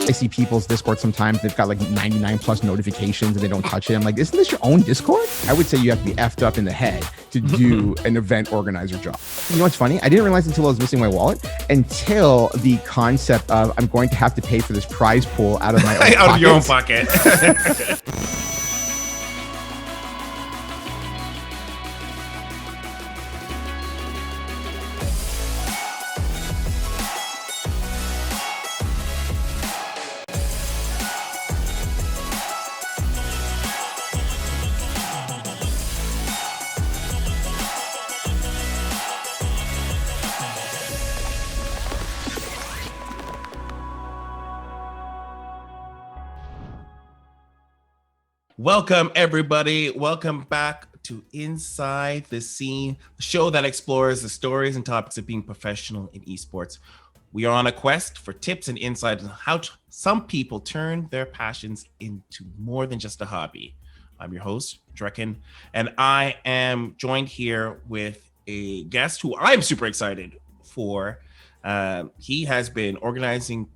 I see people's Discord sometimes, they've got like 99 plus notifications and they don't touch it. I'm like, isn't this your own Discord? I would say you have to be effed up in the head to do an event organizer job. You know what's funny? I didn't realize until I was missing my wallet, until the concept of I'm going to have to pay for this prize pool out of my own out of your own pocket. Welcome, everybody. Welcome back to Inside the Scene, the show that explores the stories and topics of being professional in esports. We are on a quest for tips and insights on how some people turn their passions into more than just a hobby. I'm your host, Drekken, and I am joined here with a guest who I'm super excited for. He has been organizing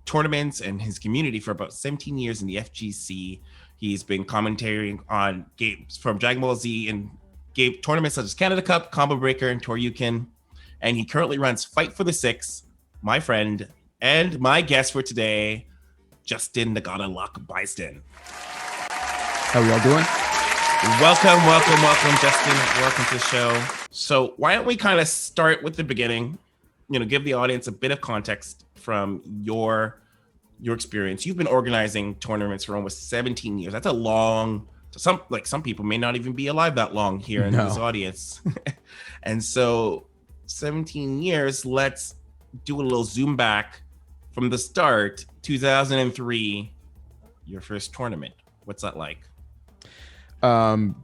tournaments and his community for about 17 years in the FGC. He's been commentating on games from Dragon Ball Z and game tournaments such as Canada Cup, Combo Breaker, and Toryuken. And he currently runs Fight for the Six, my friend, and my guest for today, Justin Nagata Baisden. How we all doing? Welcome, Justin. Welcome to the show. So why don't we kind of start with the beginning, give the audience a bit of context from your experience. You've been organizing tournaments for almost 17 years. That's a long, some people may not even be alive that long here in this audience. And so 17 years, let's do a little zoom back from the start, 2003, your first tournament. What's that like?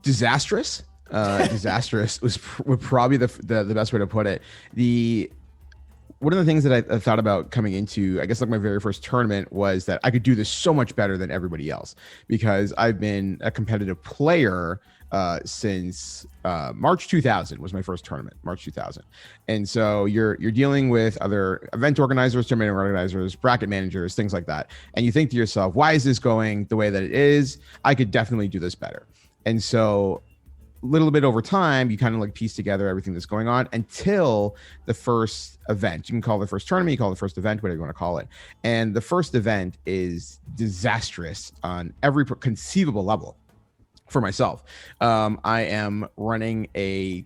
Disastrous. Disastrous would probably the best way to put it. One of the things that I thought about coming into, I guess, like my very first tournament was that I could do this so much better than everybody else, because I've been a competitive player since March 2000 was my first tournament, March 2000. And so you're dealing with other event organizers, tournament organizers, bracket managers, things like that. And you think to yourself, why is this going the way that it is? I could definitely do this better. And so little bit over time, you kind of like piece together everything that's going on until the first event. You can call it the first tournament, you call it the first event, whatever you want to call it. And the first event is disastrous on every conceivable level for myself. I am running a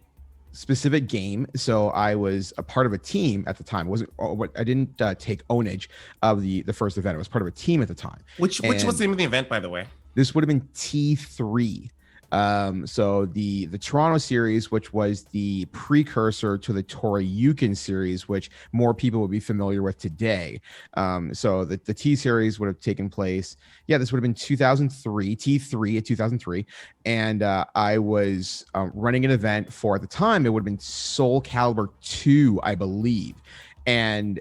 specific game, so I was a part of a team at the time. I didn't take ownage of the first event. I was part of a team at the time. Which was the name of the event, by the way? This would have been T3. So the Toronto series, which was the precursor to the Toryuken series, which more people would be familiar with today. So the T series would have taken place. Yeah, this would have been 2003, T3 at 2003. And I was running an event for, at the time, it would have been Soul Calibur 2, I believe. And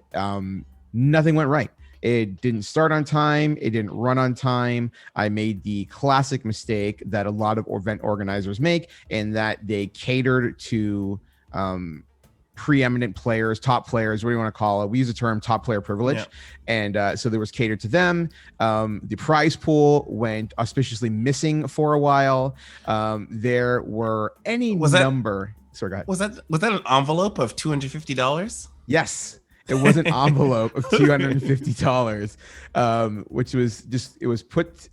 nothing went right. It didn't start on time. It didn't run on time. I made the classic mistake that a lot of event organizers make, in that they catered to preeminent players, top players, what do you want to call it? We use the term top player privilege. Yeah. And so there was catered to them. The prize pool went auspiciously missing for a while. There were number. Sorry, go ahead. Was that an envelope of $250? Yes. It was an envelope of $250, which was it was put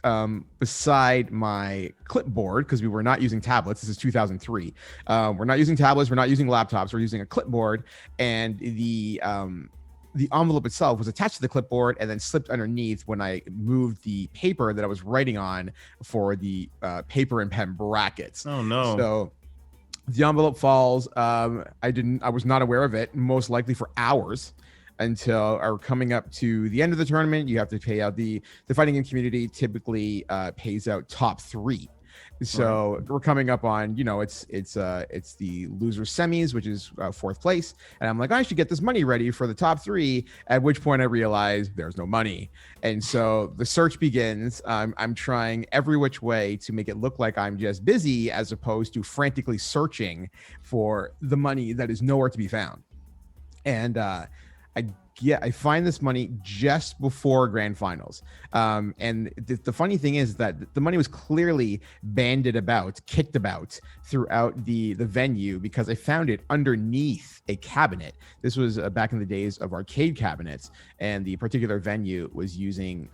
beside my clipboard, because we were not using tablets. This is 2003. We're not using tablets. We're not using laptops. We're using a clipboard, and the envelope itself was attached to the clipboard and then slipped underneath when I moved the paper that I was writing on for the paper and pen brackets. Oh no! So the envelope falls. I was not aware of it, most likely for hours, until coming up to the end of the tournament. You have to pay out the fighting game community typically pays out top 3. So we're coming up on, it's the loser semis, which is 4th place. And I'm like, I should get this money ready for the top 3. At which point I realized there's no money. And so the search begins. I'm trying every which way to make it look like I'm just busy, as opposed to frantically searching for the money that is nowhere to be found. And I find this money just before grand finals. And the funny thing is that the money was clearly kicked about throughout the venue, because I found it underneath a cabinet. This was back in the days of arcade cabinets, and the particular venue was using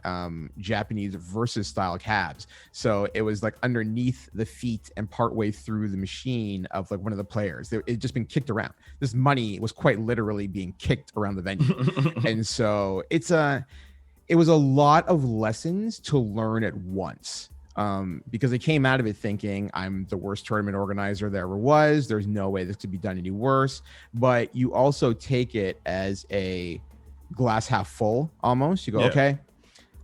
Japanese versus style cabs. So it was like underneath the feet and partway through the machine of like one of the players. It had just been kicked around. This money was quite literally being kicked around the venue. And so it was a lot of lessons to learn at once, because I came out of it thinking I'm the worst tournament organizer there ever was. There's no way this could be done any worse. But you also take it as a glass half full almost. You go, okay,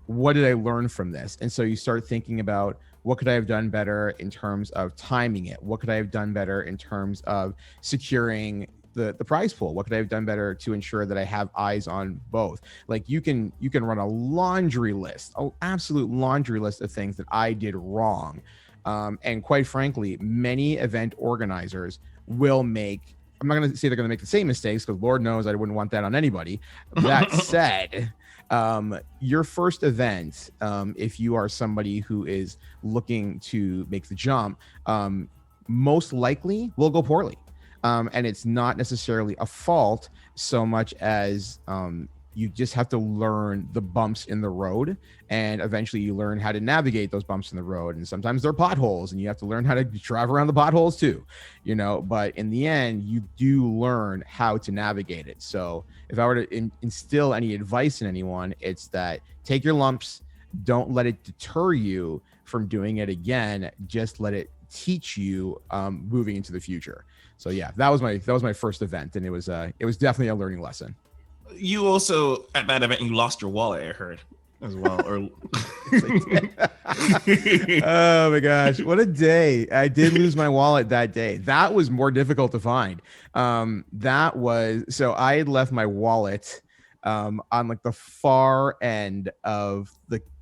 what did I learn from this? And so you start thinking about, what could I have done better in terms of timing it? What could I have done better in terms of securing the prize pool? What could I have done better to ensure that I have eyes on both? Like you can run a laundry list, an absolute laundry list of things that I did wrong. And quite frankly, many event organizers will make, I'm not going to say they're going to make the same mistakes, because Lord knows I wouldn't want that on anybody. That said, your first event, if you are somebody who is looking to make the jump, most likely will go poorly. And it's not necessarily a fault so much as you just have to learn the bumps in the road, and eventually you learn how to navigate those bumps in the road. And sometimes they're potholes, and you have to learn how to drive around the potholes too, but in the end, you do learn how to navigate it. So if I were to instill any advice in anyone, it's that take your lumps, don't let it deter you from doing it again. Just let it teach you moving into the future. So yeah, that was my first event, and it was definitely a learning lesson. You also, at that event, you lost your wallet, I heard, as well. Or oh my gosh, what a day. I did lose my wallet that day. That was more difficult to find. So I had left my wallet on like the far end of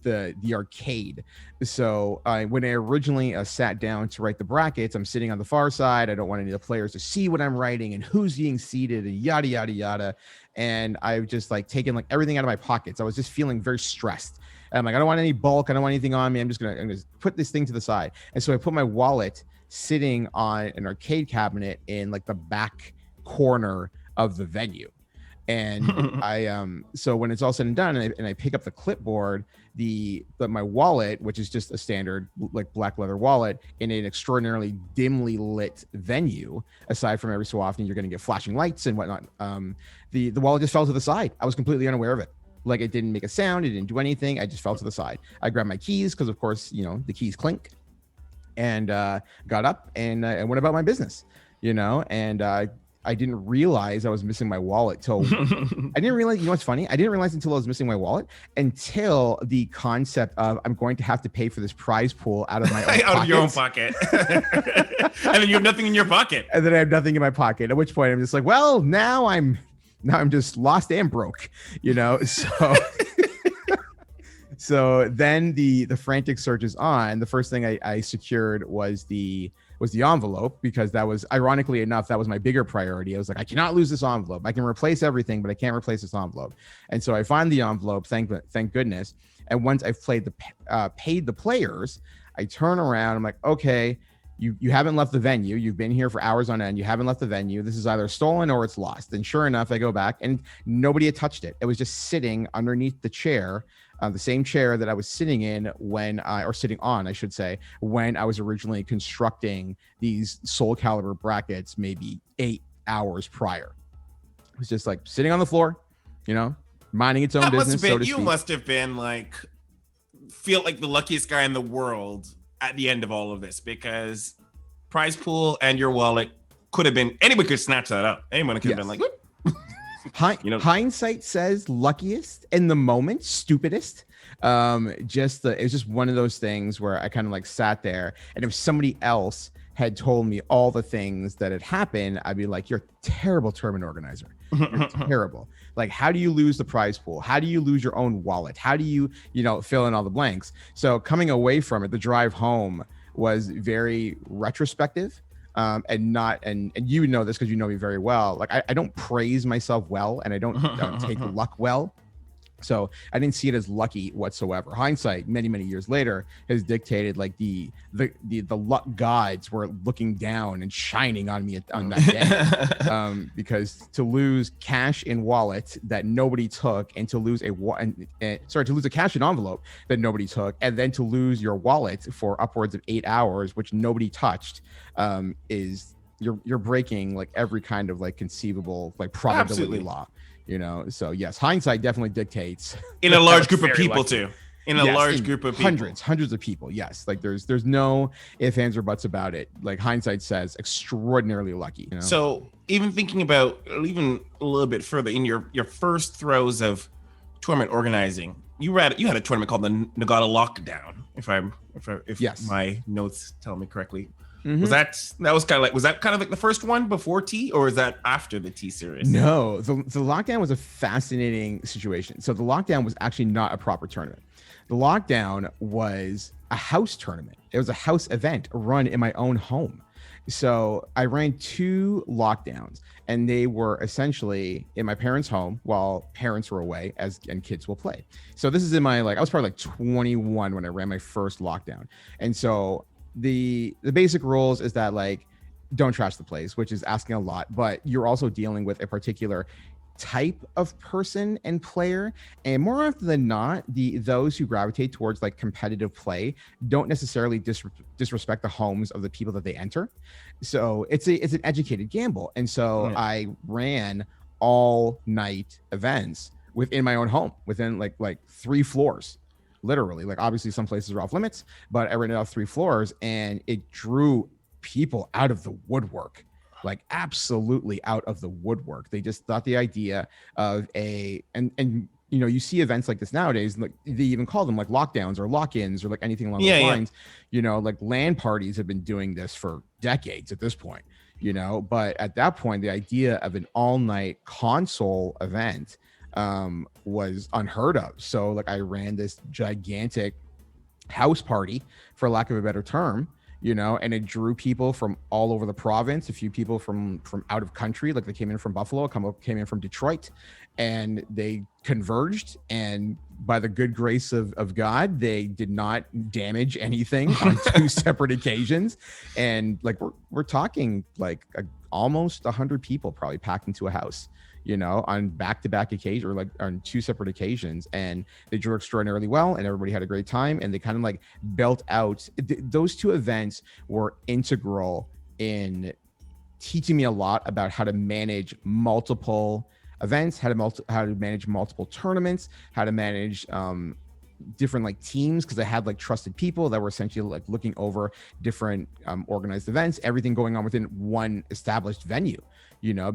the arcade. So when I originally sat down to write the brackets, I'm sitting on the far side. I don't want any of the players to see what I'm writing and who's being seated and yada yada yada. And I've just like taken like everything out of my pockets. I was just feeling very stressed. And I'm like, I don't want any bulk. I don't want anything on me. I'm gonna put this thing to the side. And so I put my wallet sitting on an arcade cabinet in like the back corner of the venue. And so when it's all said and done, and I pick up the clipboard, my wallet, which is just a standard like black leather wallet in an extraordinarily dimly lit venue, aside from every so often you're going to get flashing lights and whatnot, the wallet just fell to the side. I was completely unaware of it. Like it didn't make a sound, it didn't do anything. I just fell to the side. I grabbed my keys because of course the keys clink, and got up and I went about my business, and I didn't realize I was missing my wallet till I didn't realize, what's funny? I didn't realize until I was missing my wallet until the concept of I'm going to have to pay for this prize pool out of my own out of your own pocket. And then you have nothing in your pocket. And then I have nothing in my pocket. At which point I'm just like, well, now I'm just lost and broke, so so then the frantic search is on. The first thing I secured was the envelope, because that was, ironically enough, that was my bigger priority. I was like, I cannot lose this envelope. I can replace everything, but I can't replace this envelope. And so I find the envelope, thank goodness. And once I've paid the players, I turn around. I'm like, okay, you haven't left the venue. You've been here for hours on end. You haven't left the venue. This is either stolen or it's lost. And sure enough, I go back and nobody had touched it. It was just sitting underneath the chair, the same chair that I was sitting in sitting on, I should say, when I was originally constructing these Soul Calibur brackets, maybe 8 hours prior. It was just like sitting on the floor, minding its own business. You must have been like, feel like the luckiest guy in the world at the end of all of this, because prize pool and your wallet could have been, anyone could snatch that up. Anyone could have been like, whoop. Hindsight says luckiest, in the moment stupidest. It was just one of those things where I kind of like sat there, and if somebody else had told me all the things that had happened, I'd be like, you're a terrible tournament organizer. You're terrible. Like, how do you lose the prize pool? How do you lose your own wallet? How do you fill in all the blanks? So coming away from it, the drive home was very retrospective. and you know this because you know me very well. Like I don't praise myself well, and I don't take luck well. So I didn't see it as lucky whatsoever. Hindsight, many years later, has dictated like the luck gods were looking down and shining on me on that day, because to lose cash in wallet that nobody took, and to lose to lose a cash in envelope that nobody took, and then to lose your wallet for upwards of 8 hours, which nobody touched, is you're breaking like every kind of like conceivable like probability law. So yes, hindsight definitely dictates in a large group of people too. In a large group of people, hundreds of people. Yes, like there's no ifs, ands, or buts about it. Like hindsight says, extraordinarily lucky. So even thinking about even a little bit further in your first throes of tournament organizing, you had a tournament called the Nagata Lockdown. If yes, my notes tell me correctly. Mm-hmm. Was that kind of like the first one before T, or is that after the T series? No, the lockdown was a fascinating situation. So the lockdown was actually not a proper tournament. The lockdown was a house tournament. It was a house event run in my own home. So I ran 2 lockdowns, and they were essentially in my parents' home while parents were away, and kids will play. So this is in my I was probably like 21 when I ran my first lockdown, and so the basic rules is that like don't trash the place, which is asking a lot, but you're also dealing with a particular type of person and player, and more often than not, those who gravitate towards like competitive play don't necessarily disrespect the homes of the people that they enter. So it's an educated gamble, and so I ran all night events within my own home, within like 3 floors. Literally, like obviously some places are off limits, but I ran it off 3 floors, and it drew people out of the woodwork, like absolutely out of the woodwork. They just thought the idea of and you see events like this nowadays, like they even call them like lockdowns or lock-ins or like anything along those lines. Like LAN parties have been doing this for decades at this point, but at that point, the idea of an all-night console event was unheard of. So like I ran this gigantic house party, for lack of a better term, and it drew people from all over the province, a few people from out of country, like they came in from Buffalo, came in from Detroit, and they converged, and by the good grace of God, they did not damage anything on 2 separate occasions. And like we're talking like almost 100 people probably packed into a house, on back-to-back occasions, or like on 2 separate occasions, and they drew extraordinarily well, and everybody had a great time, and they kind of like built out. Those 2 events were integral in teaching me a lot about how to manage multiple events, how to manage multiple tournaments, how to manage different like teams, because I had like trusted people that were essentially like looking over different organized events, everything going on within one established venue,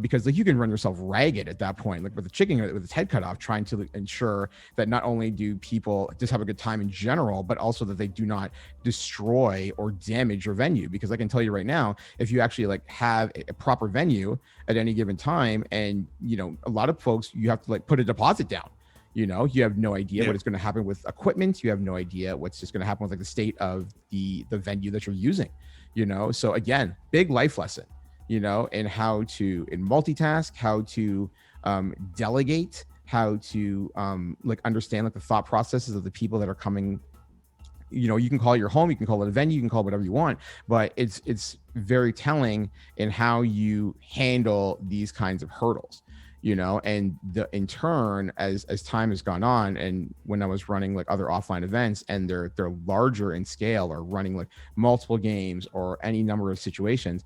because like you can run yourself ragged at that point, like with the chicken with its head cut off, trying to ensure that not only do people just have a good time in general, but also that they do not destroy or damage your venue. Because I can tell you right now, if you actually like have a proper venue at any given time, and a lot of folks, you have to like put a deposit down. You have no idea what is going to happen with equipment. You have no idea what's just going to happen with like the state of the venue that you're using, So again, big life lesson, and how to multitask, how to delegate, how to like understand like the thought processes of the people that are coming. You can call it your home, you can call it a venue, you can call it whatever you want, but it's very telling in how you handle these kinds of hurdles. And in turn, as time has gone on, and when I was running like other offline events, and they're larger in scale, or running like multiple games or any number of situations,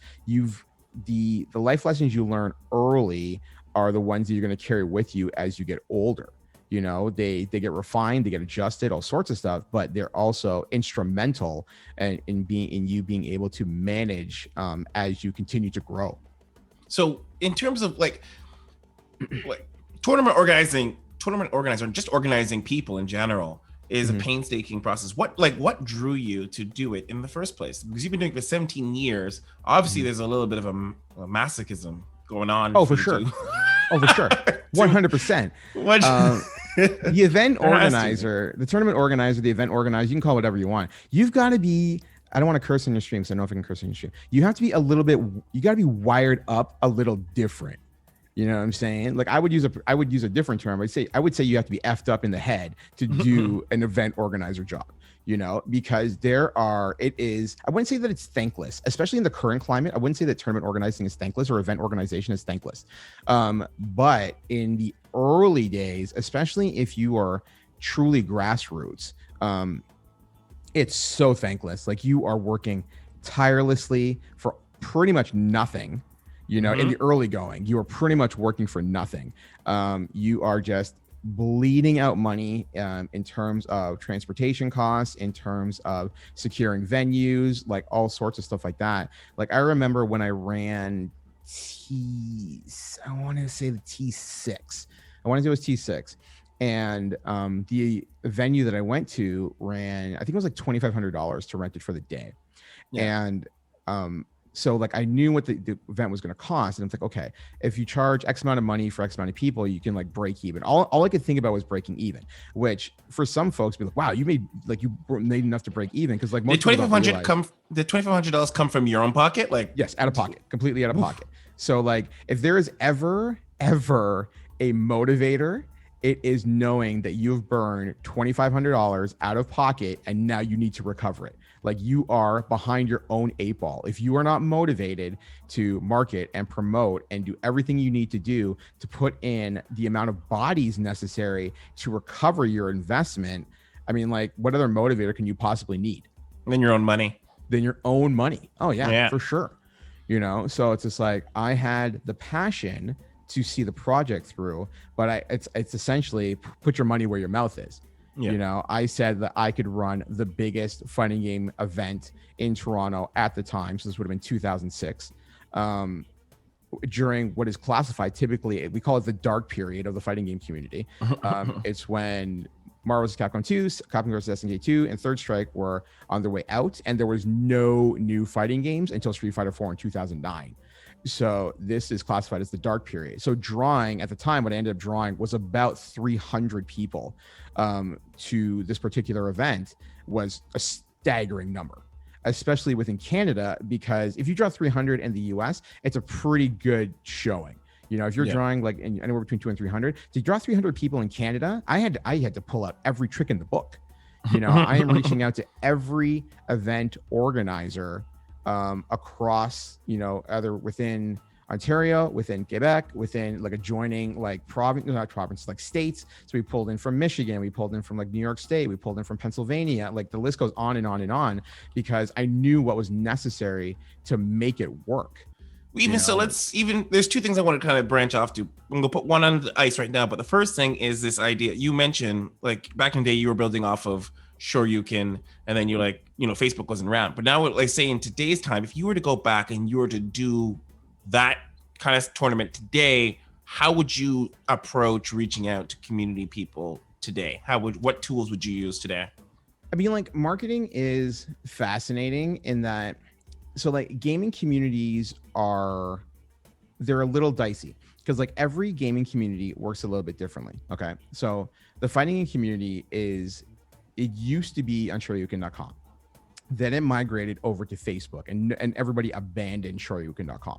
the life lessons you learn early are the ones that you're going to carry with you as you get older. They get refined, they get adjusted, all sorts of stuff, but they're also instrumental in you being able to manage as you continue to grow. So in terms of like tournament organizer, just organizing people in general is a painstaking process. What drew you to do it in the first place? Because you've been doing it for 17 years. Obviously, there's a little bit of a masochism going on. Oh, for sure. 100%. The event organizer, the tournament organizer, the event organizer, you can call it whatever you want. You've got to be I don't want to curse on your stream, so I don't know if I can curse on your stream. You have to be a little bit, you got to be wired up a little different. You know what I'm saying? Like I would use a different term. I would say you have to be effed up in the head to do an event organizer job, you know, because I wouldn't say that it's thankless, especially in the current climate. I wouldn't say that tournament organizing is thankless or event organization is thankless. But in the early days, especially if you are truly grassroots, it's so thankless. Like you are working tirelessly for pretty much nothing. You know, in the early going, you are pretty much working for nothing. You are just bleeding out money in terms of transportation costs, in terms of securing venues, like all sorts of stuff like that. Like I remember when I ran I want to say the T6. I want to say it was T6. And the venue that I went to ran, I think it was like $2,500 to rent it for the day. Yeah. And so like I knew what the event was going to cost, and it's like, okay, if you charge X amount of money for X amount of people, you can like break even. All I could think about was breaking even, which for some folks be like, wow, you made enough to break even, because like most did $2,500 come from your own pocket? Like yes, out of pocket, completely out of pocket. So like if there is ever a motivator, it is knowing that you've burned $2,500 out of pocket and now you need to recover it. Like you are behind your own 8 ball. If you are not motivated to market and promote and do everything you need to do to put in the amount of bodies necessary to recover your investment, I mean, like what other motivator can you possibly need? Than your own money. Oh yeah, for sure. You know, so it's just like I had the passion to see the project through, but it's essentially put your money where your mouth is. Yeah. You know, I said that I could run the biggest fighting game event in Toronto at the time. So this would have been 2006. During what is classified, typically, we call it the dark period of the fighting game community. It's when Marvel vs. Capcom 2, Capcom vs. SNK 2, and Third Strike were on their way out. And there was no new fighting games until Street Fighter 4 in 2009. So this is classified as the dark period. So drawing at the time, what I ended up drawing was about 300 people to this particular event was a staggering number, especially within Canada, because if you draw 300 in the US, it's a pretty good showing. You know, if you're drawing like anywhere between 200 and 300, to draw 300 people in Canada, I had to pull out every trick in the book. You know, I am reaching out to every event organizer across, you know, either within Ontario, within Quebec, within like adjoining like provinces, like states. So we pulled in from Michigan, we pulled in from like New York State, we pulled in from Pennsylvania, like the list goes on and on and on, because I knew what was necessary to make it work. There's 2 things I want to kind of branch off to. I'm going to put one on the ice right now, but the first thing is this idea you mentioned, like back in the day, you were building off of Shoryuken, and then you're like, you know, Facebook wasn't around. But now, like say in today's time, if you were to go back and you were to do that kind of tournament today, how would you approach reaching out to community people today? What tools would you use today? I mean, like marketing is fascinating in that, so like gaming communities they're a little dicey, because like every gaming community works a little bit differently. Okay. So the fighting game community it used to be on Shoryuken.com. Then it migrated over to Facebook, and everybody abandoned Shoryuken.com.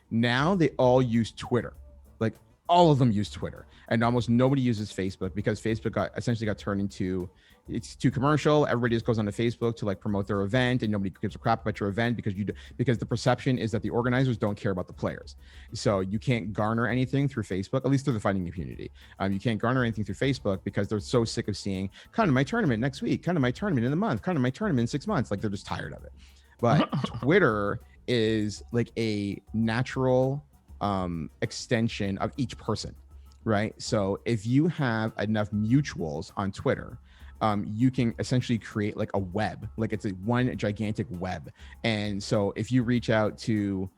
Now they all use Twitter. Like all of them use Twitter, and almost nobody uses Facebook, because Facebook essentially got turned into, it's too commercial. Everybody just goes onto Facebook to like promote their event, and nobody gives a crap about your event because the perception is that the organizers don't care about the players. So you can't garner anything through Facebook, at least through the fighting community. You can't garner anything through Facebook because they're so sick of seeing kind of my tournament next week, kind of my tournament in a month, kind of my tournament in 6 months. Like they're just tired of it. But Twitter is like a natural extension of each person, right? So if you have enough mutuals on Twitter, you can essentially create like a web, like it's one gigantic web. And so if you reach out to,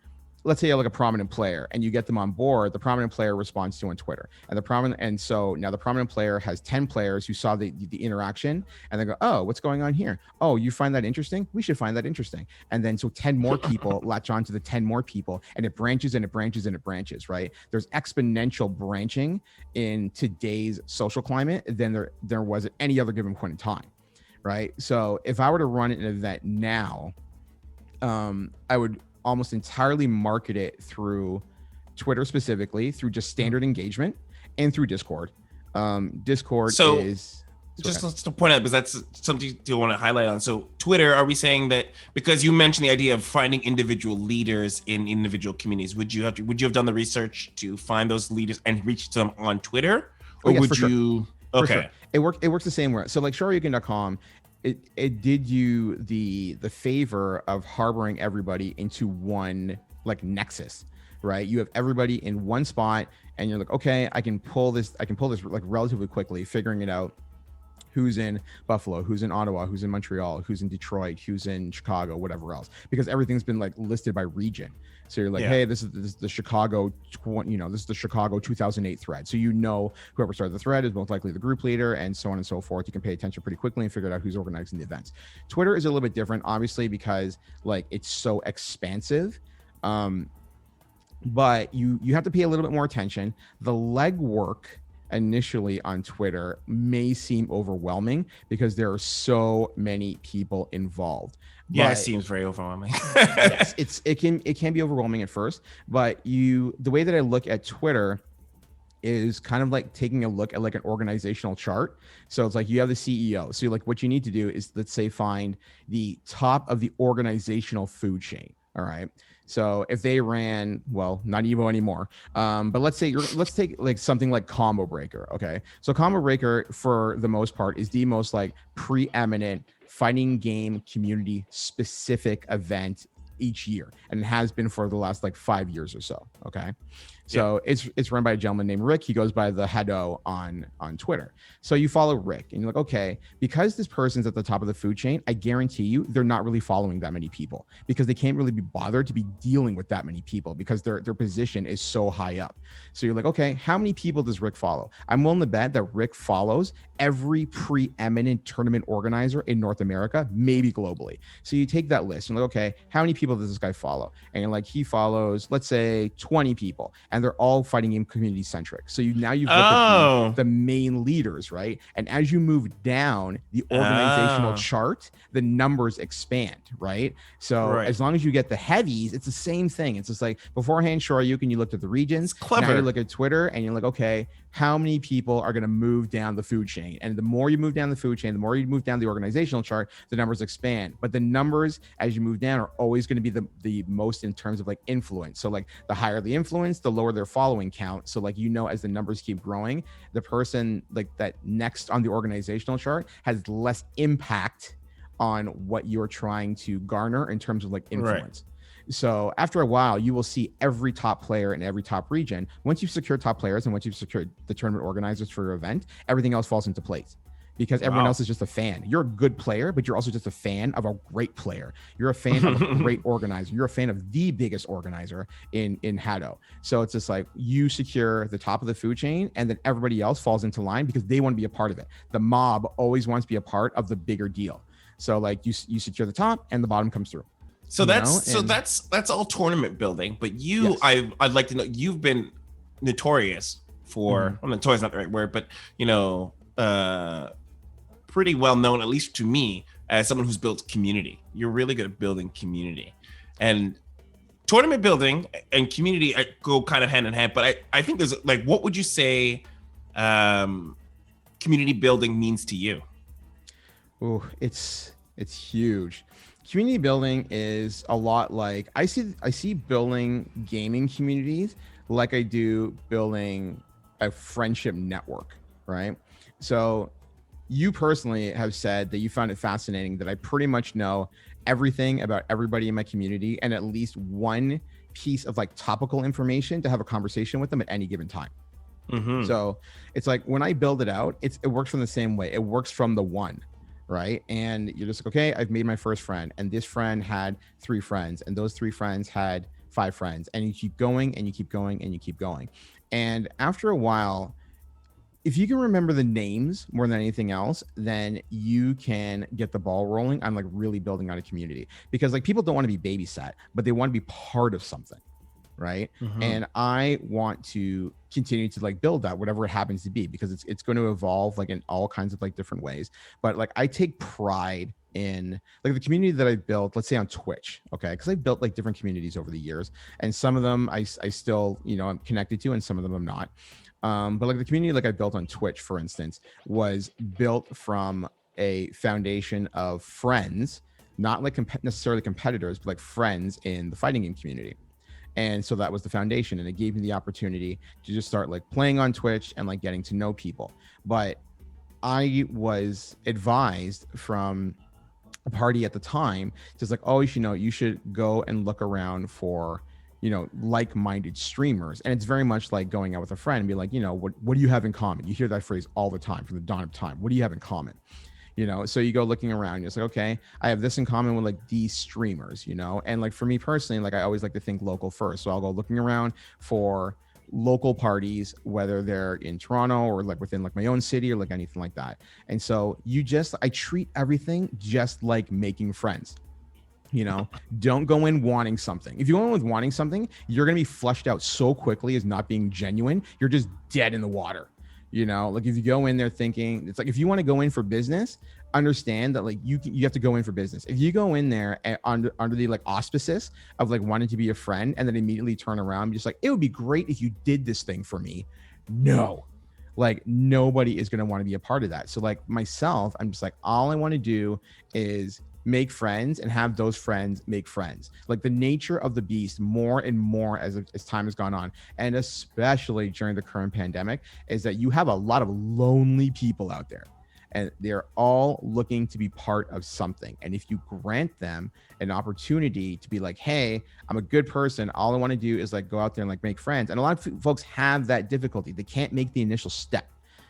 let's say you have like a prominent player and you get them on board, the prominent player responds to on Twitter, and so now the prominent player has 10 players who saw the interaction, and they go, oh, what's going on here? Oh, you find that interesting? We should find that interesting. And then so 10 more people latch on to the 10 more people, and it branches and it branches and it branches, right? There's exponential branching in today's social climate than there was at any other given point in time. right? So if I were to run an event now, I would almost entirely market it through Twitter, specifically through just standard engagement, and through Discord. Discord So is just to point out, because that's something you want to highlight on. So Twitter, are we saying that because you mentioned the idea of finding individual leaders in individual communities, would you have done the research to find those leaders and reach them on Twitter, or yes, would you? Sure. Okay, For sure. It works the same way. So like Shoryuken.com, it did you the favor of harboring everybody into one like nexus, right? You have everybody in one spot, and you're like, okay, I can pull this like relatively quickly, figuring it out. Who's in Buffalo, who's in Ottawa, who's in Montreal, who's in Detroit, who's in Chicago, whatever else, because everything's been like listed by region. So you're like, hey, this is the Chicago, this is the Chicago 2008 thread. So whoever started the thread is most likely the group leader, and so on and so forth. You can pay attention pretty quickly and figure out who's organizing the events. Twitter is a little bit different, obviously, because like it's so expansive. But you have to pay a little bit more attention. The legwork initially on Twitter may seem overwhelming because there are so many people involved. Yeah, it seems very overwhelming. Yes, it can be overwhelming at first, but the way that I look at Twitter is kind of like taking a look at like an organizational chart. So it's like you have the CEO. So like what you need to do is, let's say, find the top of the organizational food chain. All right. So if they ran, well, not Evo anymore, but let's take like something like Combo Breaker. Okay. So Combo Breaker, for the most part, is the most like preeminent fighting game community specific event each year, and it has been for the last like 5 years or so. Okay. So it's run by a gentleman named Rick. He goes by the Hado on Twitter. So you follow Rick and you're like, okay, because this person's at the top of the food chain, I guarantee you they're not really following that many people, because they can't really be bothered to be dealing with that many people because their position is so high up. So you're like, okay, how many people does Rick follow? I'm willing to bet that Rick follows every preeminent tournament organizer in North America, maybe globally. So you take that list and like, okay, how many people does this guy follow? And you're like, he follows, let's say, 20 people, and they're all fighting game community centric. So you've looked at the main leaders, right? And as you move down the organizational chart, the numbers expand, right? So as long as you get the heavies, it's the same thing. It's just like beforehand, sure, you looked at the regions. It's clever. Now you look at Twitter and you're like, okay, how many people are going to move down the food chain? And the more you move down the food chain, the more you move down the organizational chart, the numbers expand. But the numbers as you move down are always going to be the most in terms of like influence. So like the higher the influence, the lower their following count. So like, as the numbers keep growing, the person like that next on the organizational chart has less impact on what you're trying to garner in terms of like influence. Right. So after a while, you will see every top player in every top region. Once you've secured top players and once you've secured the tournament organizers for your event, everything else falls into place, because everyone else is just a fan. You're a good player, but you're also just a fan of a great player. You're a fan of a great organizer. You're a fan of the biggest organizer in Hado. So it's just like you secure the top of the food chain, and then everybody else falls into line because they want to be a part of it. The mob always wants to be a part of the bigger deal. So like you secure the top, and the bottom comes through. So that's all tournament building. But I'd like to know, you've been notorious for, well, notorious is not the right word, but pretty well known, at least to me, as someone who's built community. You're really good at building community, and tournament building and community go kind of hand in hand. But I think there's like, what would you say community building means to you? Oh, it's huge. Community building is a lot like I see building gaming communities like I do building a friendship network, right? So you personally have said that you found it fascinating that I pretty much know everything about everybody in my community and at least one piece of like topical information to have a conversation with them at any given time. Mm-hmm. So it's like when I build it out, it works from the same way. It works from the one, right? And you're just like, okay, I've made my first friend, and this friend had 3 friends, and those 3 friends had 5 friends, and you keep going and you keep going and you keep going. And after a while, if you can remember the names more than anything else, then you can get the ball rolling on like really building out a community, because like people don't want to be babysat, but they want to be part of something, right? Mhm. And I want to continue to like build that, whatever it happens to be, because it's going to evolve like in all kinds of like different ways. But like I take pride in like the community that I built, let's say on Twitch, okay? Because I've built like different communities over the years, and some of them I still, you know, I'm connected to, and some of them I'm not. But like the community like I built on Twitch, for instance, was built from a foundation of friends, not like necessarily competitors, but like friends in the fighting game community. And so that was the foundation, and it gave me the opportunity to just start like playing on Twitch and like getting to know people. But I was advised from a party at the time, just like, oh, you know, you should go and look around for, you know, like-minded streamers. And it's very much like going out with a friend and be like, you know, what do you have in common? You hear that phrase all the time from the dawn of time. What do you have in common? You know, so you go looking around, you're like, okay, I have this in common with like these streamers, you know. And like for me personally, like I always like to think local first, so I'll go looking around for local parties, whether they're in Toronto or like within like my own city or like anything like that. And so I treat everything just like making friends. You know, don't go in wanting something. If you go in with wanting something, you're going to be flushed out so quickly as not being genuine. You're just dead in the water. You know, like if you go in there thinking, it's like if you want to go in for business, understand that like you have to go in for business. If you go in there under the like auspices of like wanting to be a friend and then immediately turn around and just like, it would be great if you did this thing for me. No, like nobody is going to want to be a part of that. So like myself, I'm just like, all I want to do is make friends and have those friends make friends. Like the nature of the beast more and more as time has gone on, and especially during the current pandemic, is that you have a lot of lonely people out there, and they're all looking to be part of something. And if you grant them an opportunity to be like, hey, I'm a good person, all I want to do is like go out there and like make friends. And a lot of folks have that difficulty. They can't make the initial step.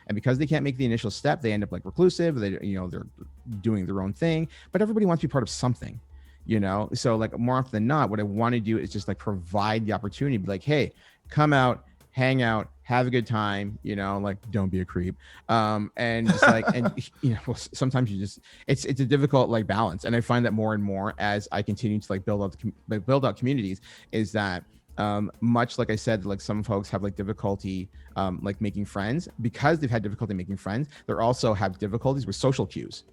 And because they can't make the initial step, they end up like reclusive. They, you know, they're doing their own thing, but everybody wants to be part of something, you know? So like more often than not, what I want to do is just like provide the opportunity, be like, hey, come out, hang out, have a good time, you know, like don't be a creep. And just like, and you know, sometimes you just, it's a difficult like balance. And I find that more and more as I continue to like build out communities, is that much like I said, like some folks have like difficulty like making friends. Because they've had difficulty making friends, they also have difficulties with social cues,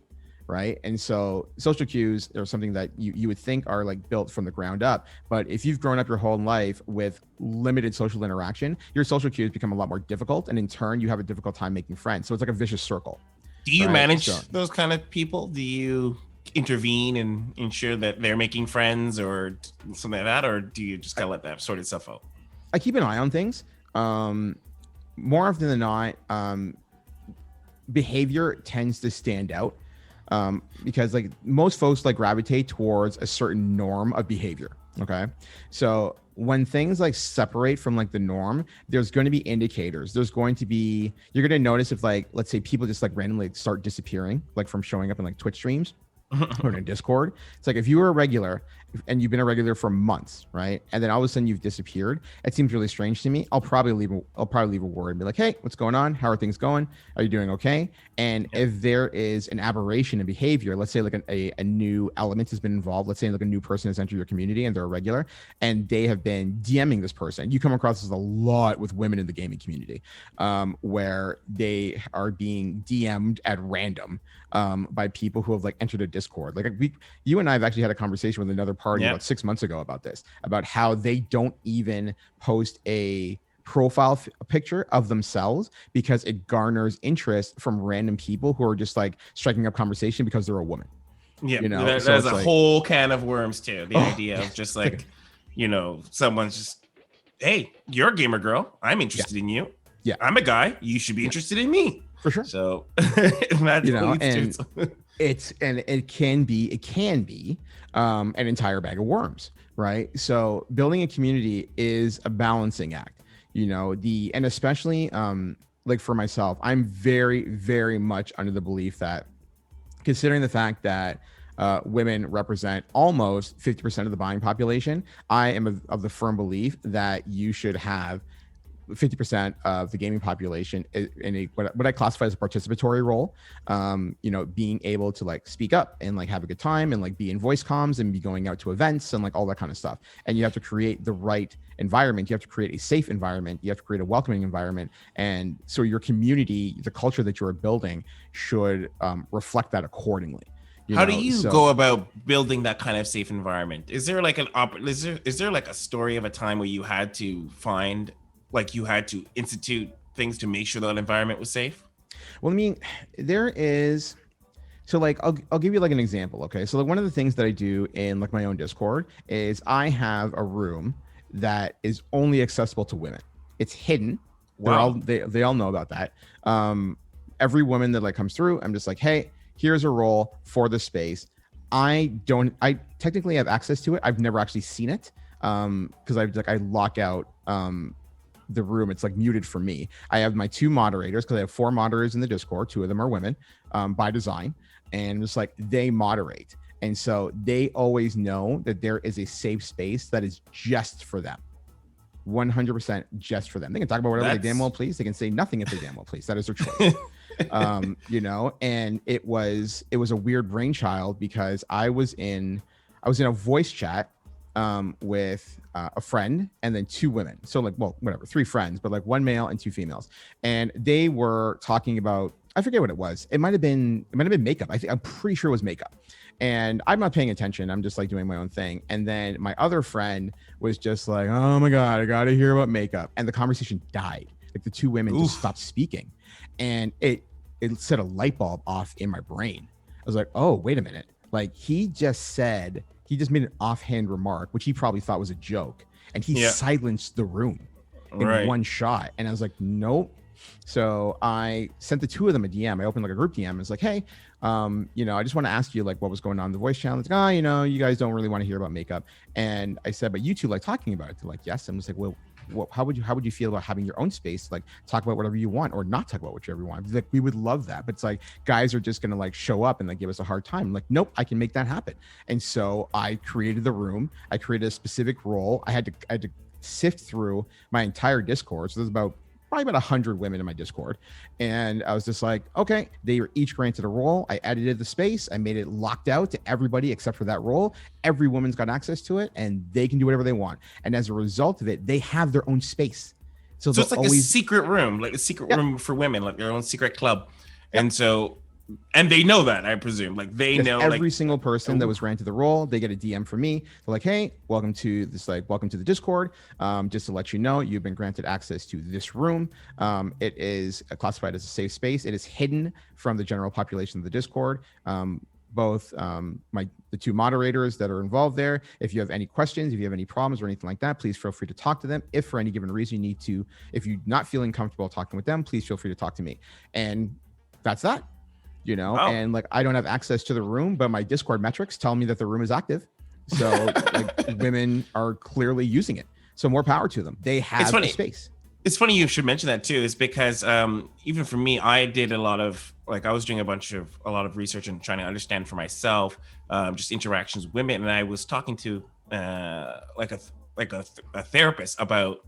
right? And so social cues are something that you would think are like built from the ground up, but if you've grown up your whole life with limited social interaction, your social cues become a lot more difficult, and in turn you have a difficult time making friends. So it's like a vicious circle. Do you right? manage those kind of people? Do you intervene and ensure that they're making friends or something like that, or do you just kind of let that sort itself out? I keep an eye on things. More often than not, behavior tends to stand out, because like most folks like gravitate towards a certain norm of behavior. Okay, so when things like separate from like the norm, there's going to be indicators. There's going to be, you're going to notice if like, let's say people just like randomly start disappearing, like from showing up in like Twitch streams or in Discord. It's like if you were a regular and you've been a regular for months, right? And then all of a sudden you've disappeared. It seems really strange to me. I'll probably leave a word and be like, hey, what's going on? How are things going? Are you doing okay? And if there is an aberration in behavior, let's say like a new element has been involved, let's say like a new person has entered your community and they're a regular and they have been DMing this person. You come across this a lot with women in the gaming community, where they are being DM'd at random by people who have like entered a Discord. Like you and I have actually had a conversation with another party about 6 months ago about this, about how they don't even post a profile picture of themselves because it garners interest from random people who are just like striking up conversation because they're a woman. Yeah, you know, there's a whole can of worms too. The idea of just like, you know, someone's just, hey, you're a gamer girl, I'm interested in you. Yeah, I'm a guy, you should be interested in me. For sure. So that's, you know, and it can be an entire bag of worms, right? So building a community is a balancing act, you know, and especially like for myself, I'm very, very much under the belief that, considering the fact that women represent almost 50% of the buying population, I am of the firm belief that you should have 50% of the gaming population in a what I classify as a participatory role. You know, being able to like speak up and like have a good time and like be in voice comms and be going out to events and like all that kind of stuff. And you have to create the right environment. You have to create a safe environment. You have to create a welcoming environment. And so your community, the culture that you are building, should reflect that accordingly. How do you go about building that kind of safe environment? Is there like is there like a story of a time where you had to find, like you had to institute things to make sure that environment was safe? Well, I mean, there is. So like, I'll give you like an example. Okay. So like one of the things that I do in like my own Discord is I have a room that is only accessible to women. It's hidden. Wow. They all know about that. Every woman that like comes through, I'm just like, hey, here's a role for the space. I technically have access to it. I've never actually seen it because I lock out the room. It's like muted for me. I have my 2 moderators because I have 4 moderators in the Discord. 2 of them are women by design, and just like they moderate. And so they always know that there is a safe space that is just for them. 100% just for them. They can talk about whatever they damn well please. They can say nothing if they damn well please. That is their choice. And it was a weird brainchild because I was in a voice chat with a friend and then 2 women. So like, well, whatever, 3 friends, but like 1 male and 2 females. And they were talking about, I forget what it was. It might've been makeup. I'm pretty sure it was makeup. And I'm not paying attention. I'm just like doing my own thing. And then my other friend was just like, oh my God, I got to hear about makeup. And the conversation died. Like the 2 women just stopped speaking. And it set a light bulb off in my brain. I was like, oh, wait a minute. Like he just made an offhand remark, which he probably thought was a joke. And he silenced the room in one shot. And I was like, nope. So I sent the 2 of them a DM. I opened like a group DM. It's like, hey, I just want to ask you like what was going on in the voice channel. It's like, you guys don't really want to hear about makeup. And I said, but you 2 like talking about it. They're like, yes. I'm just like, well, how would you feel about having your own space, like talk about whatever you want or not talk about whatever you want? Like we would love that, but it's like guys are just gonna like show up and like give us a hard time. I'm like, nope, I can make that happen. And so I created the room. I created a specific role. I had to sift through my entire Discord. So there's probably about 100 women in my Discord. And I was just like, okay, they were each granted a role. I edited the space. I made it locked out to everybody except for that role. Every woman's got access to it and they can do whatever they want. And as a result of it, they have their own space. So it's like a secret room, like a secret room for women, like their own secret club. And they know that, I presume. Like they know every single person that was granted the role, they get a DM from me. They're like, hey, welcome to the Discord. Just to let you know, you've been granted access to this room. It is classified as a safe space. It is hidden from the general population of the Discord. Both the 2 moderators that are involved there. If you have any questions, if you have any problems or anything like that, please feel free to talk to them. If for any given reason you need to, if you're not feeling comfortable talking with them, please feel free to talk to me. And that's that. And like I don't have access to the room, but my Discord metrics tell me that the room is active. So like women are clearly using it. So more power to them. They have the space. It's funny you should mention that too, is because even for me, I did I was doing a lot of research and trying to understand for myself just interactions with women. And I was talking to a therapist about,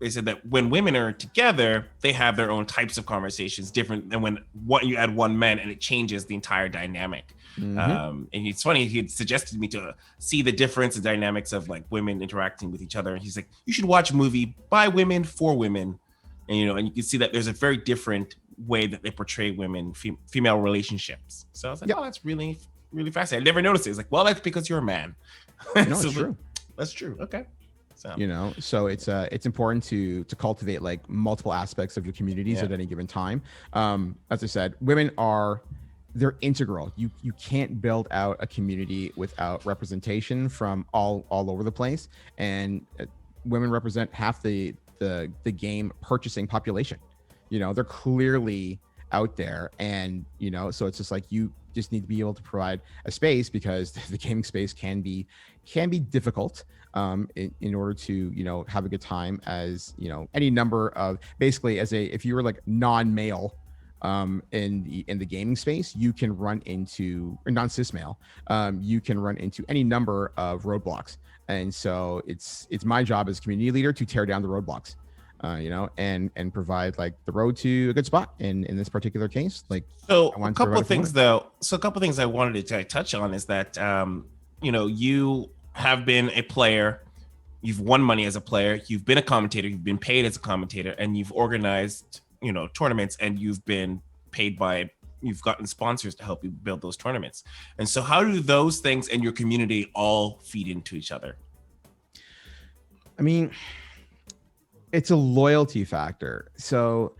they said that when women are together, they have their own types of conversations different than when you add 1 man and it changes the entire dynamic. And it's funny, he had suggested me to see the difference in dynamics of like women interacting with each other. And he's like, you should watch a movie by women for women. And, and you can see that there's a very different way that they portray women, female relationships. So I was like, oh, that's really, really fascinating. I never noticed it. It's like, well, that's because you're a man. It's true. That's true. Okay. So it's important to cultivate like multiple aspects of your communities at any given time. As I said, women they're integral. You can't build out a community without representation from all over the place. And women represent half the game purchasing population. They're clearly out there, and so it's just like you just need to be able to provide a space because the gaming space can be difficult in order to have a good time, as any number of basically if you were like non-male in the gaming space, you can run into, or non-cis male, you can run into any number of roadblocks. And so it's my job as community leader to tear down the roadblocks. and provide like the road to a good spot in this particular case. Like, So I a wanted to couple provide of it for things women. though. So a couple of things I wanted to touch on is that you have been a player, you've won money as a player, you've been a commentator, you've been paid as a commentator, and you've organized tournaments, and you've been paid by you've gotten sponsors to help you build those tournaments. And so how do those things and your community all feed into each other? I mean, it's a loyalty factor. So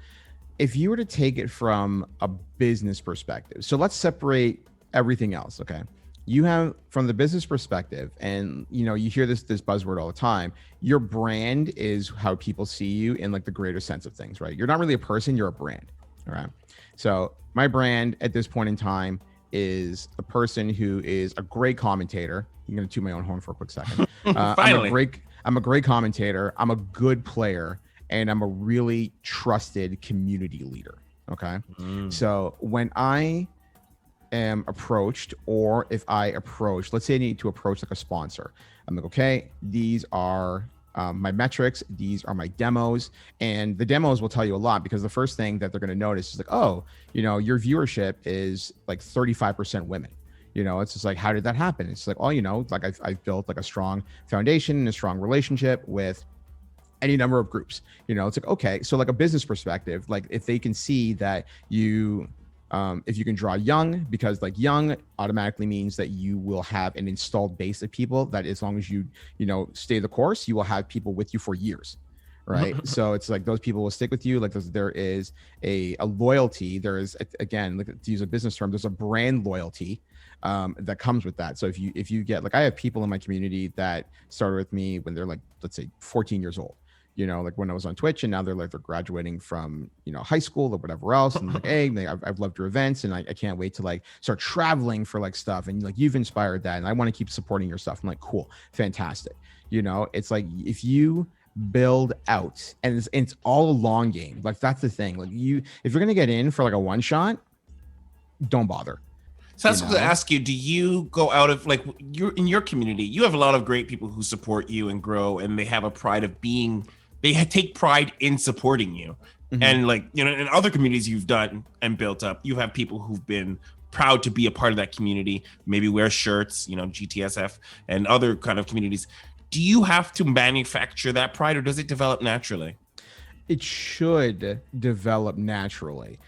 if you were to take it from a business perspective, so let's separate everything else. Okay. You have from the business perspective, and you hear this buzzword all the time. Your brand is how people see you in like the greater sense of things, right? You're not really a person, you're a brand. All right. So my brand at this point in time is a person who is a great commentator. I'm going to toot my own horn for a quick second. Finally. I'm a great commentator. I'm a good player, and I'm a really trusted community leader. Okay. So when I am approached, or if I approach, let's say I need to approach like a sponsor, I'm like, okay, these are my metrics, these are my demos, and the demos will tell you a lot, because the first thing that they're going to notice is like, oh, your viewership is like 35% women. It's just like, how did that happen? It's like, oh, like I've built like a strong foundation and a strong relationship with any number of groups. It's like, okay, so like a business perspective, like if they can see that if you can draw young, because like young automatically means that you will have an installed base of people that, as long as you stay the course, you will have people with you for years, right? So it's like those people will stick with you. Like there is a loyalty. There is, again, like, to use a business term, there's a brand loyalty that comes with that. So if you get, like, I have people in my community that started with me when they're like, let's say 14 years old, like when I was on Twitch, and now they're graduating from, high school or whatever else. And like, hey, I've loved your events, and I can't wait to like start traveling for like stuff. And like, you've inspired that, and I want to keep supporting your stuff. I'm like, cool, fantastic. It's like, if you build out, and it's all a long game. Like, that's the thing. Like, if you're going to get in for like a one shot, don't bother. So that's what I ask you. Do you go out of, like, you're in your community, you have a lot of great people who support you and grow, and they have a pride of being, they take pride in supporting you. Mm-hmm. And like, in other communities you've done and built up, you have people who've been proud to be a part of that community, maybe wear shirts, GTSF and other kind of communities. Do you have to manufacture that pride, or does it develop naturally? It should develop naturally.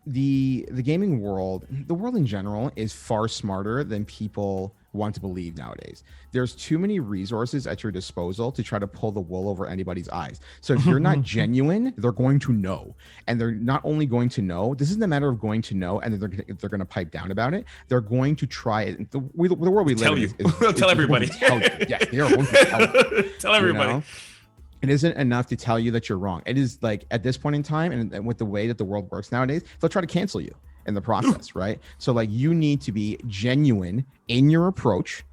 The gaming world, the world in general, is far smarter than people want to believe nowadays. There's too many resources at your disposal to try to pull the wool over anybody's eyes. So if you're not genuine, they're going to know. And they're not only going to know, this isn't a matter of going to know and they're going to pipe down about it. They're going to try it. The world we live in is tell everybody. Yes, they are going to tell you. Tell everybody. It isn't enough to tell you that you're wrong. It is like, at this point in time, and with the way that the world works nowadays, they'll try to cancel you in the process, right? So like, you need to be genuine in your approach.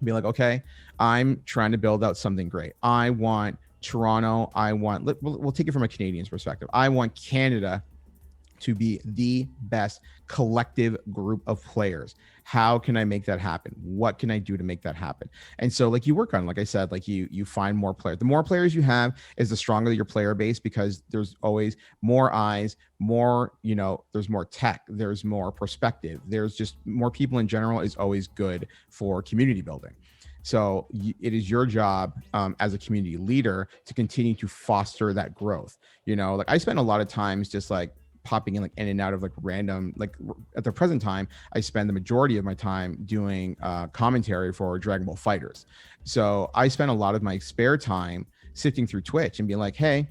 Be like, okay, I'm trying to build out something great. I want Toronto. We'll take it from a Canadian's perspective. I want Canada to be the best collective group of players. How can I make that happen? What can I do to make that happen? And so like, you work on, like I said, like you find more players. The more players you have is the stronger your player base, because there's always more eyes, more, there's more tech, there's more perspective, there's just more people in general is always good for community building. So it is your job as a community leader to continue to foster that growth. Like, I spend a lot of times just like popping in and out of like random, like at the present time, I spend the majority of my time doing commentary for Dragon Ball Fighters. So I spend a lot of my spare time sifting through Twitch and being like, hey,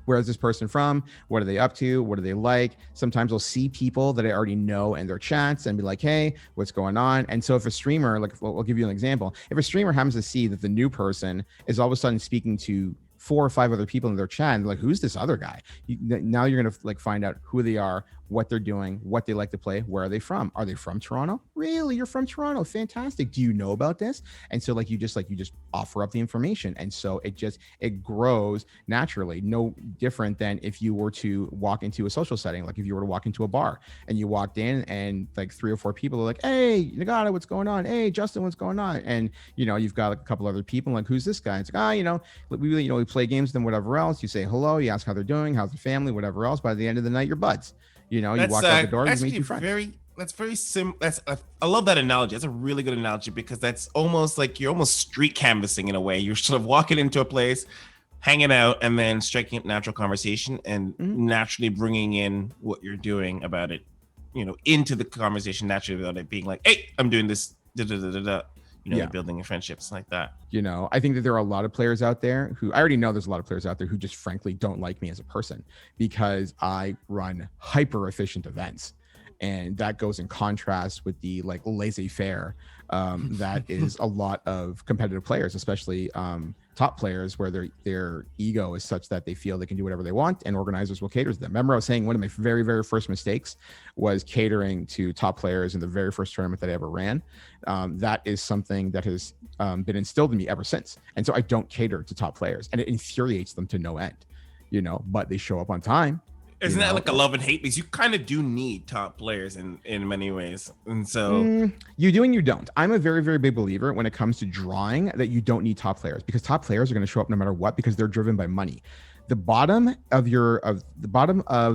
where is this person from? What are they up to? What do they like? Sometimes I'll see people that I already know in their chats and be like, hey, what's going on? And so if a streamer, like, I'll give you an example. If a streamer happens to see that the new person is all of a sudden speaking to 4 or 5 other people in their chat, and they're like, who's this other guy? Now you're going to like find out who they are, what they're doing, what they like to play, where are they from? Are they from Toronto? Really? You're from Toronto? Fantastic. Do you know about this? And so like you just offer up the information. And so it grows naturally. No different than if you were to walk into a social setting, like if you were to walk into a bar and you walked in and like 3 or 4 people are like, hey, Nagata, what's going on? Hey, Justin, what's going on? And you've got like a couple other people like, who's this guy? It's like, we play games with them, whatever else. You say hello, you ask how they're doing, how's the family, whatever else. By the end of the night, you're buds. You walk out the door, you meet your friends. That's very I love that analogy. That's a really good analogy because that's almost like you're almost street canvassing in a way. You're sort of walking into a place, hanging out, and then striking up natural conversation and naturally bringing in what you're doing about it, into the conversation naturally without it being like, hey, I'm doing this, building friendships like that. I think that there are a lot of players out there I already know there's a lot of players out there who just frankly don't like me as a person because I run hyper efficient events. And that goes in contrast with the like laissez-faire that is a lot of competitive players, especially top players, where their ego is such that they feel they can do whatever they want, and organizers will cater to them. Remember, I was saying one of my very, very first mistakes was catering to top players in the very first tournament that I ever ran. That is something that has been instilled in me ever since. And so I don't cater to top players, and it infuriates them to no end, but they show up on time. Isn't that like a love and hate? Because you kind of do need top players in many ways. And so you do and you don't. I'm a very, very big believer when it comes to drawing that you don't need top players, because top players are going to show up no matter what, because they're driven by money. The bottom of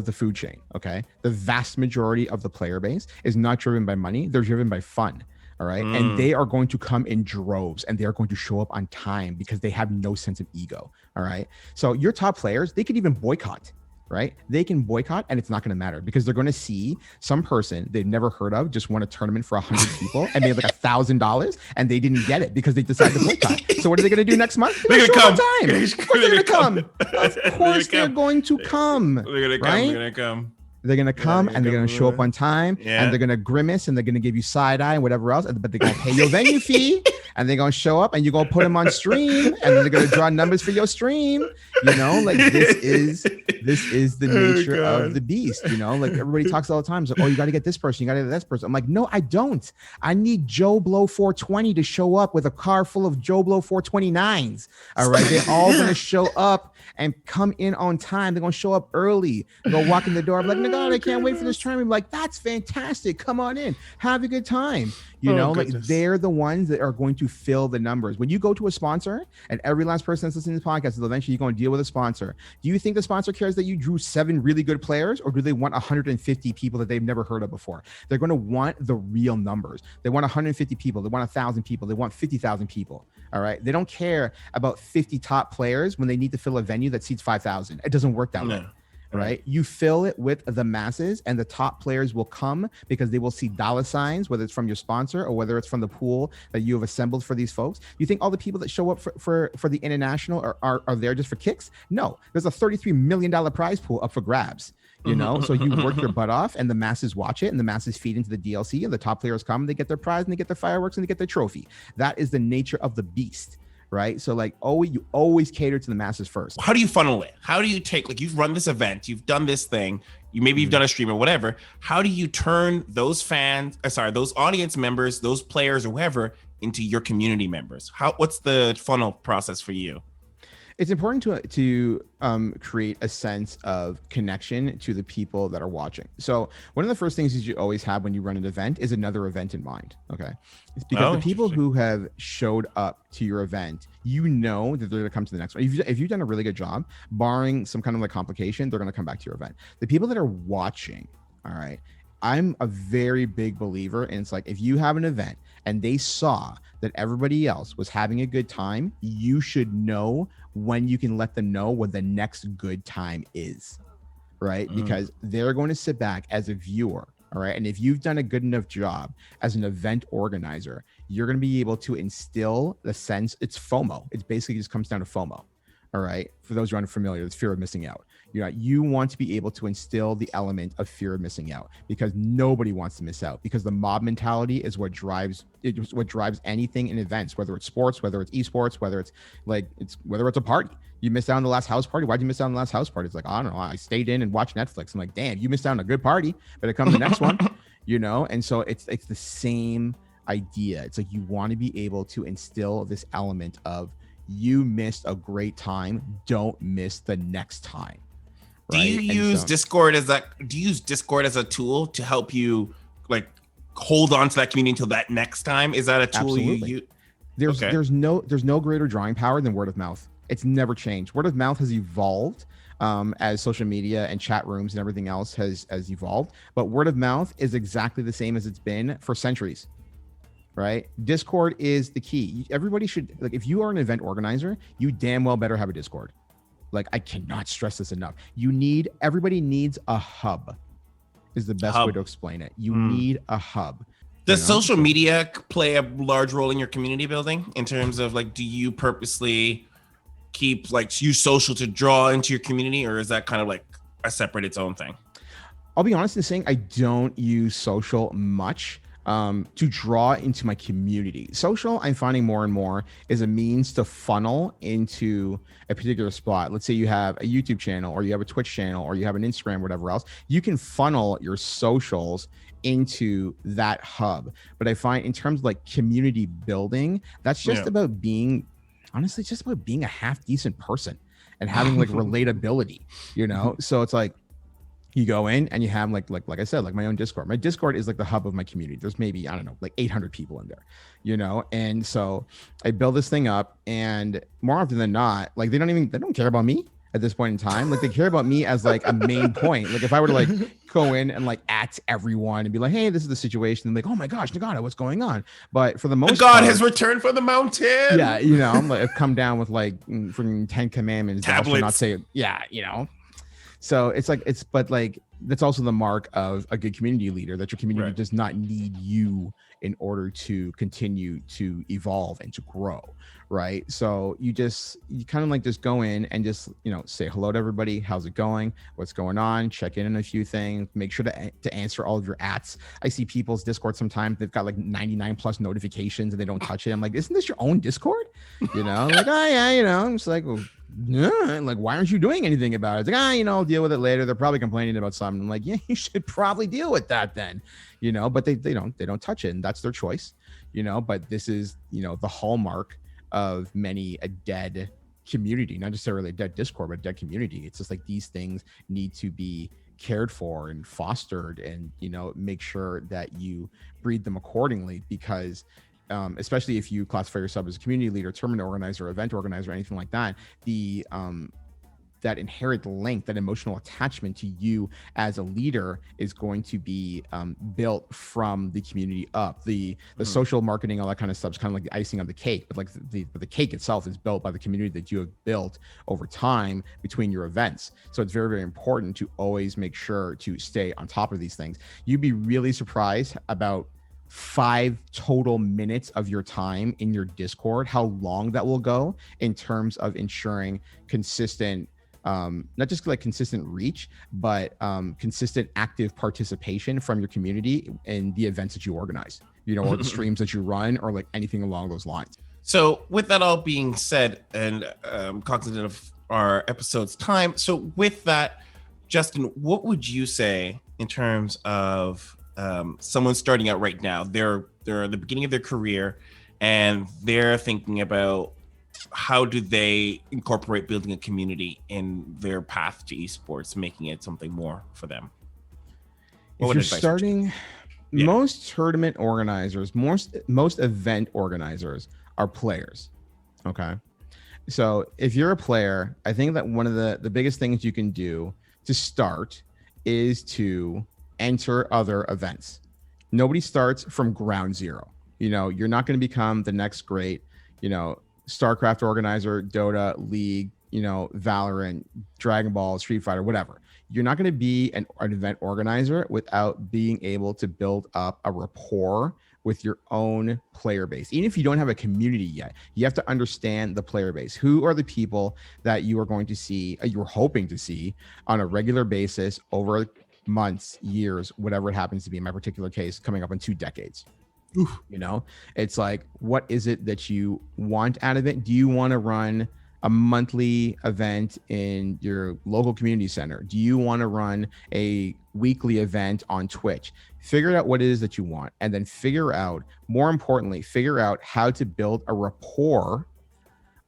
the food chain, okay, the vast majority of the player base is not driven by money. They're driven by fun. All right. And they are going to come in droves, and they are going to show up on time because they have no sense of ego. All right. So your top players, they could even boycott. Right? They can boycott, and it's not going to matter because they're going to see some person they've never heard of just won a tournament for 100 people and made like $1,000, and they didn't get it because they decided to boycott. So what are they going to do next month? They're going to come. Of course they're going to come. Of course they're going to come. They're going to come. They're going to come. They're going to come and they're going to show up on time, and they're going to grimace, and they're going to give you side eye and whatever else, but they're going to pay your venue fee, and they're going to show up, and you're going to put them on stream, and they're going to draw numbers for your stream. Like this is the nature of the beast. Like everybody talks all the time. It's like, oh, you got to get this person, you got to get this person. I'm like, no, I don't. I need Joe Blow 420 to show up with a car full of Joe Blow 429s. All right, they're all going to show up and come in on time. They're going to show up early. They're going to walk in the door. I'm like, God, I can't wait for this tournament. I'm like, that's fantastic. Come on in. Have a good time. They're the ones that are going to fill the numbers. When you go to a sponsor, and every last person that's listening to this podcast is eventually going to deal with a sponsor. Do you think the sponsor cares that you drew 7 really good players, or do they want 150 people that they've never heard of before? They're going to want the real numbers. They want 150 people. They want 1,000 people. They want 50,000 people. All right. They don't care about 50 top players when they need to fill a venue that seats 5,000. It doesn't work that way. Right? You fill it with the masses, and the top players will come because they will see dollar signs, whether it's from your sponsor or whether it's from the pool that you have assembled for these folks. You think all the people that show up for the international are there just for kicks? No, there's a $33 million prize pool up for grabs. So you work your butt off, and the masses watch it, and the masses feed into the DLC, and the top players come, and they get their prize, and they get their fireworks, and they get their trophy. That is the nature of the beast. Right. So you always cater to the masses first. How do you funnel it? How do you take, like, you've run this event, you've done this thing, you've done a stream or whatever. How do you turn those those audience members, those players or whoever into your community members? What's the funnel process for you? It's important to create a sense of connection to the people that are watching. So one of the first things you always have when you run an event is another event in mind. Okay. It's because the people who have showed up to your event, that they're going to come to the next one. If you've done a really good job, barring some kind of like complication, they're going to come back to your event. The people that are watching, all right, I'm a very big believer in, it's like, if you have an event and they saw that everybody else was having a good time, you should know when you can let them know what the next good time is, right? Because they're going to sit back as a viewer, all right? And if you've done a good enough job as an event organizer, you're going to be able to instill the sense, it's FOMO. It basically just comes down to FOMO, all right? For those who are unfamiliar, it's fear of missing out. You want to be able to instill the element of fear of missing out, because nobody wants to miss out, because the mob mentality is what drives anything in events, whether it's sports, whether it's esports, whether it's a party. You missed out on the last house party. Why'd you miss out on the last house party? It's like, I don't know. I stayed in and watched Netflix. I'm like, damn, you missed out on a good party. Better come to the next one, you know? And so it's the same idea. It's like you want to be able to instill this element of you missed a great time. Don't miss the next time. Right? Do you use Discord as a tool to help you like hold on to that community until that next time? Is that a tool Absolutely. you There's no greater drawing power than word of mouth. It's never changed. Word of mouth has evolved as social media and chat rooms and everything else has evolved. But word of mouth is exactly the same as it's been for centuries, right? Discord is the key. Everybody should, like, if you are an event organizer, you damn well better have a Discord. Like, I cannot stress this enough. Everybody needs a hub is the best way to explain it. You need a hub. Does social media play a large role in your community building in terms of like, do you purposely keep like use social to draw into your community, or is that kind of like a separate its own thing? I'll be honest in saying I don't use social much to draw into my community. Social, I'm finding more and more, is a means to funnel into a particular spot. Let's say you have a YouTube channel, or you have a Twitch channel, or you have an Instagram, whatever else. You can funnel your socials into that hub. But I find in terms of like community building, that's just about being, honestly, just about being a half decent person and having like relatability, you know? So it's like, you go in and you have like I said, like my own Discord. My Discord is like the hub of my community. There's maybe, I don't know, like 800 people in there, you know? And so I build this thing up, and more often than not, like they don't care about me at this point in time. Like they care about me as like a main point. Like if I were to like go in and like at everyone and be like, hey, this is the situation. And like, oh my gosh, Nagata, what's going on? But for the most part, God has returned from the mountain. Yeah. You know, I'm like, I've come down with like freaking 10 commandments. Tablets. Not say, yeah, you know? So it's like, but like, that's also the mark of a good community leader, that your community does not need you in order to continue to evolve and to grow. Right. So you kind of like just go in and just, you know, say hello to everybody. How's it going? What's going on? Check in on a few things. Make sure to answer all of your ats. I see people's Discord sometimes. They've got like 99 plus notifications and they don't touch it. I'm like, isn't this your own Discord? You know, like, oh yeah, you know, I'm just like, well, yeah, like, why aren't you doing anything about it? It's like, you know, I'll deal with it later. They're probably complaining about something. I'm like, yeah, you should probably deal with that then, you know, but they don't touch it, and that's their choice, you know. But this is, you know, the hallmark of many a dead community, not necessarily a dead Discord, but a dead community. It's just like these things need to be cared for and fostered, and, you know, make sure that you breed them accordingly, because especially if you classify yourself as a community leader, tournament organizer, event organizer, anything like that, that inherent link, that emotional attachment to you as a leader is going to be built from the community up. The social marketing, all that kind of stuff is kind of like the icing on the cake, but like the cake itself is built by the community that you have built over time between your events. So it's very, very important to always make sure to stay on top of these things. You'd be really surprised about 5 total minutes of your time in your Discord, how long that will go in terms of ensuring consistent, not just like consistent reach, but consistent active participation from your community in the events that you organize, you know, or the streams that you run, or like anything along those lines. So with that all being said, and cognizant of our episode's time, so with that, Justin, what would you say in terms of someone starting out right now? They're at the beginning of their career, and they're thinking about how do they incorporate building a community in their path to esports, making it something more for them. If you're starting, most tournament organizers, most event organizers are players. Okay. So if you're a player, I think that one of the biggest things you can do to start is to enter other events. Nobody starts from ground zero. You know, you're not going to become the next great, you know, StarCraft organizer, Dota, League, you know, Valorant, Dragon Ball, Street Fighter, whatever. You're not going to be an event organizer without being able to build up a rapport with your own player base. Even if you don't have a community yet, you have to understand the player base. Who are the people that you are going to see, you're hoping to see on a regular basis over months, years, whatever it happens to be. In my particular case, coming up in 2 decades. Oof. You know, it's like, what is it that you want out of it? Do you want to run a monthly event in your local community center? Do you want to run a weekly event on Twitch? Figure out what it is that you want, and then more importantly, figure out how to build a rapport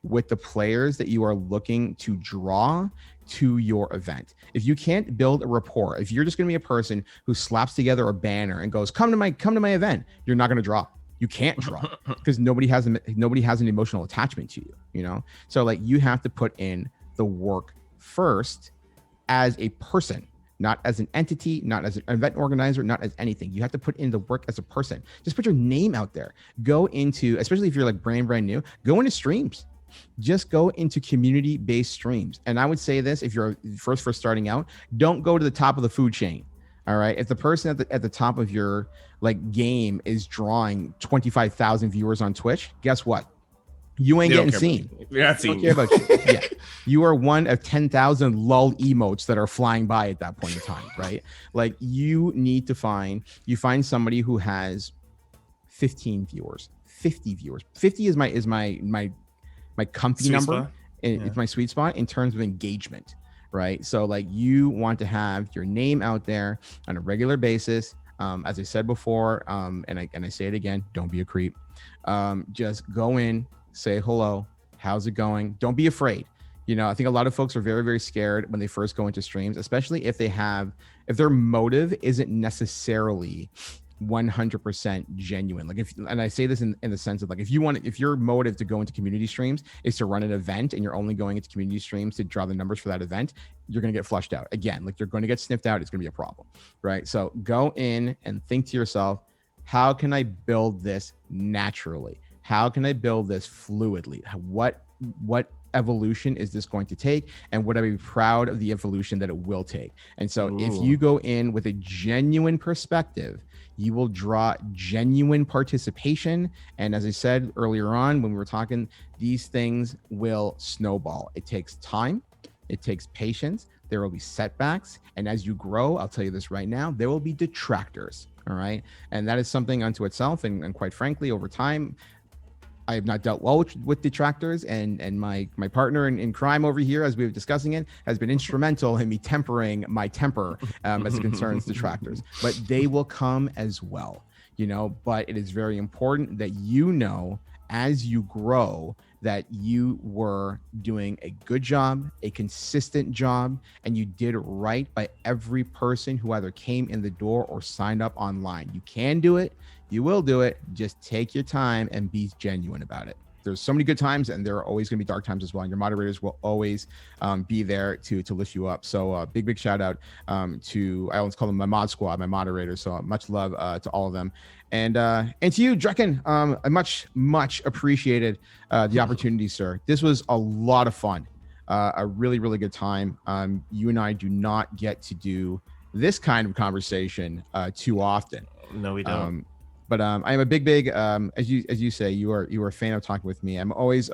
with the players that you are looking to draw to your event. If you can't build a rapport, if you're just going to be a person who slaps together a banner and goes, come to my event, you're not going to draw. You can't draw because nobody has an emotional attachment to you, you know? So like you have to put in the work first as a person, not as an entity, not as an event organizer, not as anything. You have to put in the work as a person. Just put your name out there. Go into, especially if you're like brand new, go into streams. Just go into community-based streams. And I would say this, if you're first starting out, don't go to the top of the food chain. All right. If the person at the top of your like game is drawing 25,000 viewers on Twitch, guess what? You ain't getting seen. You're not seen. Don't care about you. Yeah. You are one of 10,000 lull emotes that are flying by at that point in time, right? Like you need to find somebody who has 15 viewers, 50 viewers. 50 is my comfy Sweet number. spot. It's my sweet spot in terms of engagement, right? So like you want to have your name out there on a regular basis. As I said before, and I say it again, don't be a creep. Just go in, say hello, how's it going? Don't be afraid. You know, I think a lot of folks are very, very scared when they first go into streams, especially if their motive isn't necessarily 100% genuine. Like and I say this in the sense of like, if your motive to go into community streams is to run an event and you're only going into community streams to draw the numbers for that event, you're going to get flushed out again. Like you're going to get sniffed out. It's going to be a problem, right? So go in and think to yourself, how can I build this naturally? How can I build this fluidly? What evolution is this going to take, and would I be proud of the evolution that it will take? And so if you go in with a genuine perspective, you will draw genuine participation. And as I said earlier on when we were talking, these things will snowball. It takes time, it takes patience, there will be setbacks, and as you grow, I'll tell you this right now, there will be detractors. All right, and that is something unto itself, and quite frankly, over time, I have not dealt well with detractors, and my partner in crime over here, as we were discussing it, has been instrumental in me tempering my temper as it concerns detractors. But they will come as well, you know. But it is very important that you know, as you grow, that you were doing a good job, a consistent job, and you did right by every person who either came in the door or signed up online. You can do it. You will do it. Just take your time and be genuine about it. There's so many good times, and there are always going to be dark times as well. And your moderators will always be there to lift you up. So big shout out to, I always call them my mod squad, my moderators. So much love to all of them. And to you, Drekken, I much appreciated the opportunity, sir. This was a lot of fun, a really, really good time. You and I do not get to do this kind of conversation too often. No, we don't. But I am a big as you say, you are a fan of talking with me. I'm always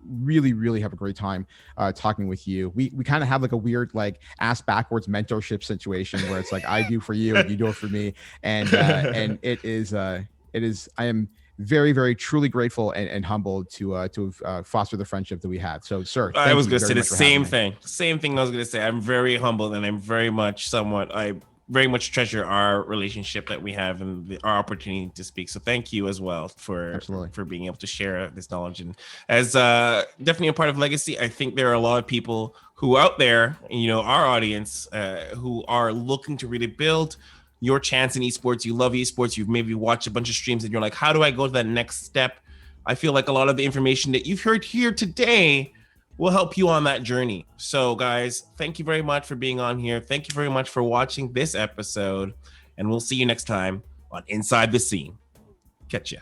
really have a great time talking with you. We kind of have like a weird like ass backwards mentorship situation where it's like I do for you and you do it for me, and it is I am very truly grateful and humbled to foster the friendship that we have. So sir, I was going to say the same thing I was going to say. I'm very humbled, and I'm very much I very much treasure our relationship that we have and our opportunity to speak. So thank you as well for being able to share this knowledge. And as definitely a part of Legacy, I think there are a lot of people who out there, you know, our audience, who are looking to really build your chance in esports. You love esports. You've maybe watched a bunch of streams and you're like, how do I go to that next step? I feel like a lot of the information that you've heard here today will help you on that journey. So guys, thank you very much for being on here. Thank you very much for watching this episode, and we'll see you next time on Inside the Scene. Catch ya.